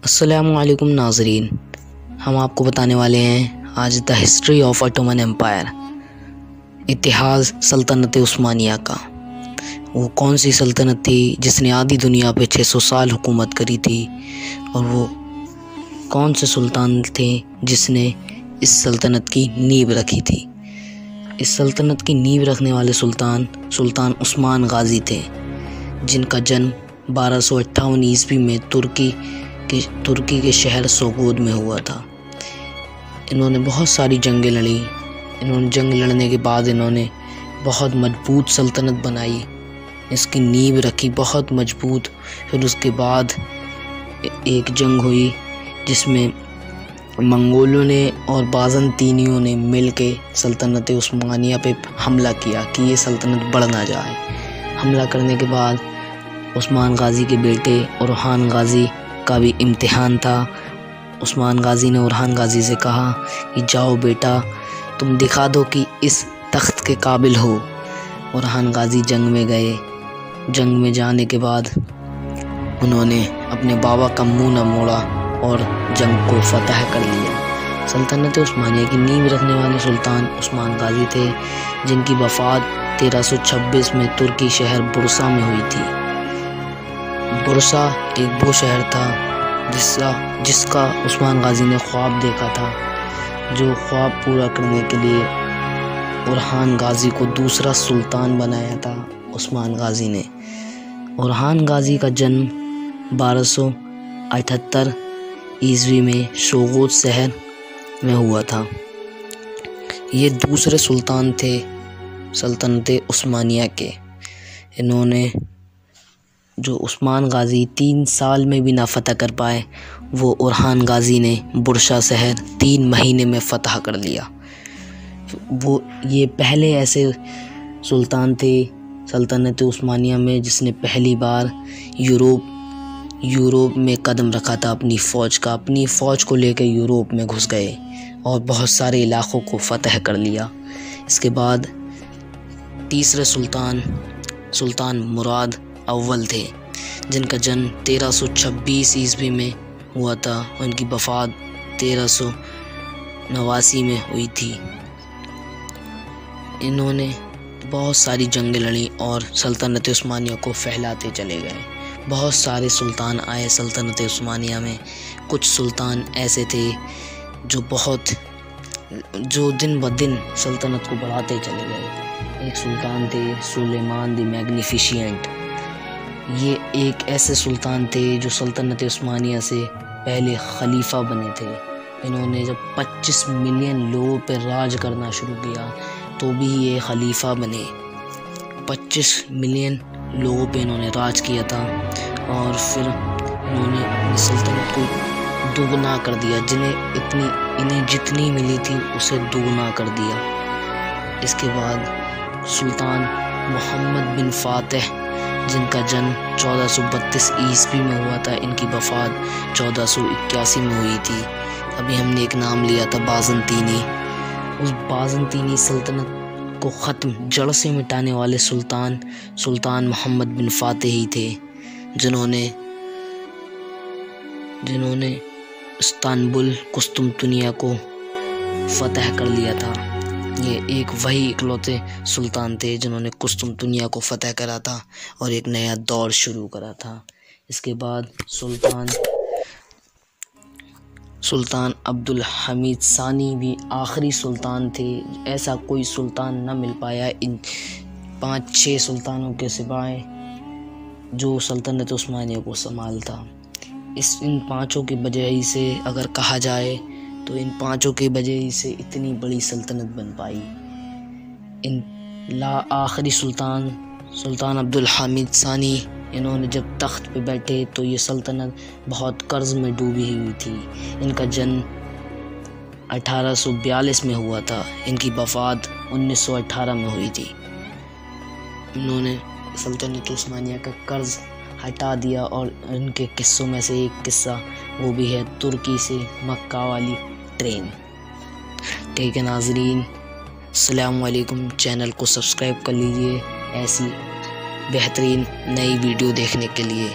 السلام علیکم ناظرین، ہم آپ کو بتانے والے ہیں آج دا ہسٹری آف اٹومن امپائر، اتحاد سلطنت عثمانیہ کا۔ وہ کون سی سلطنت تھی جس نے آدھی دنیا پہ 600 سال حکومت کری تھی، اور وہ کون سے سلطان تھے جس نے اس سلطنت کی نیب رکھی تھی؟ اس سلطنت کی نیب رکھنے والے سلطان عثمان غازی تھے، جن کا جنم 1258 عیسوی میں ترکی کے شہر سوگود میں ہوا تھا۔ انہوں نے بہت ساری جنگیں لڑی۔ انہوں نے جنگ لڑنے کے بعد انہوں نے بہت مضبوط سلطنت بنائی، اس کی نیب رکھی بہت مضبوط۔ پھر اس کے بعد ایک جنگ ہوئی جس میں منگولوں نے اور بازنطینیوں نے مل کے سلطنت عثمانیہ پہ حملہ کیا کہ یہ سلطنت بڑھ نہ جائے۔ حملہ کرنے کے بعد عثمان غازی کے بیٹے اورحان غازی کا بھی امتحان تھا۔ عثمان غازی نے اورحان غازی سے کہا کہ جاؤ بیٹا، تم دکھا دو کہ اس تخت کے قابل ہو۔ اورحان غازی جنگ میں گئے۔ جنگ میں جانے کے بعد انہوں نے اپنے بابا کا منہ نہ موڑا اور جنگ کو فتح کر لیا۔ سلطنت عثمانیہ کی نیب رکھنے والے سلطان عثمان غازی تھے، جن کی وفات 1326 میں ترکی شہر برسا میں ہوئی تھی۔ برسا ایک وہ شہر تھا جس کا عثمان غازی نے خواب دیکھا تھا، جو خواب پورا کرنے کے لیے اورحان غازی کو دوسرا سلطان بنایا تھا عثمان غازی نے۔ اورحان غازی کا جنم 1278 عیسوی میں سوگود شہر میں ہوا تھا۔ یہ دوسرے سلطان تھے سلطنت عثمانیہ کے۔ انہوں نے جو عثمان غازی 3 سال میں بھی نہ فتح کر پائے، وہ اورحان غازی نے برسا شہر 3 مہینے میں فتح کر لیا۔ یہ پہلے ایسے سلطان تھے سلطنت عثمانیہ میں جس نے پہلی بار یوروپ میں قدم رکھا تھا۔ اپنی فوج کو لے کے یوروپ میں گھس گئے اور بہت سارے علاقوں کو فتح کر لیا۔ اس کے بعد تیسرے سلطان مراد اول تھے، جن کا جنم 1326 عیسوی میں ہوا تھا۔ ان کی وفات 1389 میں ہوئی تھی۔ انہوں نے بہت ساری جنگیں لڑیں اور سلطنت عثمانیہ کو پھیلاتے چلے گئے۔ بہت سارے سلطان آئے سلطنت عثمانیہ میں۔ کچھ سلطان ایسے تھے جو دن بدن سلطنت کو بڑھاتے چلے گئے۔ ایک سلطان تھے سلیمان دی میگنیفیشینٹ۔ یہ ایک ایسے سلطان تھے جو سلطنت عثمانیہ سے پہلے خلیفہ بنے تھے۔ انہوں نے جب 25 ملین لوگوں پہ راج کرنا شروع کیا تو بھی یہ خلیفہ بنے۔ 25 ملین لوگوں پہ انہوں نے راج کیا تھا، اور پھر انہوں نے اپنی سلطنت کو دوگنا کر دیا۔ انہیں جتنی ملی تھی اسے دوگنا کر دیا۔ اس کے بعد سلطان محمد بن فاتح، جن کا جنم 1432 عیسوی میں ہوا تھا، ان کی وفات 1481 میں ہوئی تھی۔ ابھی ہم نے ایک نام لیا تھا بازنطینی۔ اس بازنطینی سلطنت کو جڑ سے مٹانے والے سلطان محمد بن فاتح ہی تھے، جنہوں نے استنبول قسطنطنیہ کو فتح کر لیا تھا۔ یہ ایک وہی اکلوتے سلطان تھے جنہوں نے قسطنطنیہ کو فتح کرا تھا اور ایک نیا دور شروع کرا تھا۔ اس کے بعد سلطان عبدالحمید ثانی بھی آخری سلطان تھے۔ ایسا کوئی سلطان نہ مل پایا ان 5-6 سلطانوں کے سوائے جو سلطنت عثمانیہ کو سنبھالتا۔ ان 5 کی وجہ سے اگر کہا جائے تو ان 5 کی وجہ سے اتنی بڑی سلطنت بن پائی۔ آخری سلطان عبدالحمید ثانی، انہوں نے جب تخت پہ بیٹھے تو یہ سلطنت بہت قرض میں ڈوبی ہوئی تھی۔ ان کا جنم 1842 میں ہوا تھا۔ ان کی وفات 1918 میں ہوئی تھی۔ انہوں نے سلطنت عثمانیہ کا قرض ہٹا دیا، اور ان کے قصوں میں سے ایک قصہ وہ بھی ہے ترکی سے مکہ والی ٹرین۔ ٹھیک ہے ناظرین، السلام علیکم۔ چینل کو سبسکرائب کر لیجئے ایسی بہترین نئی ویڈیو دیکھنے کے لیے۔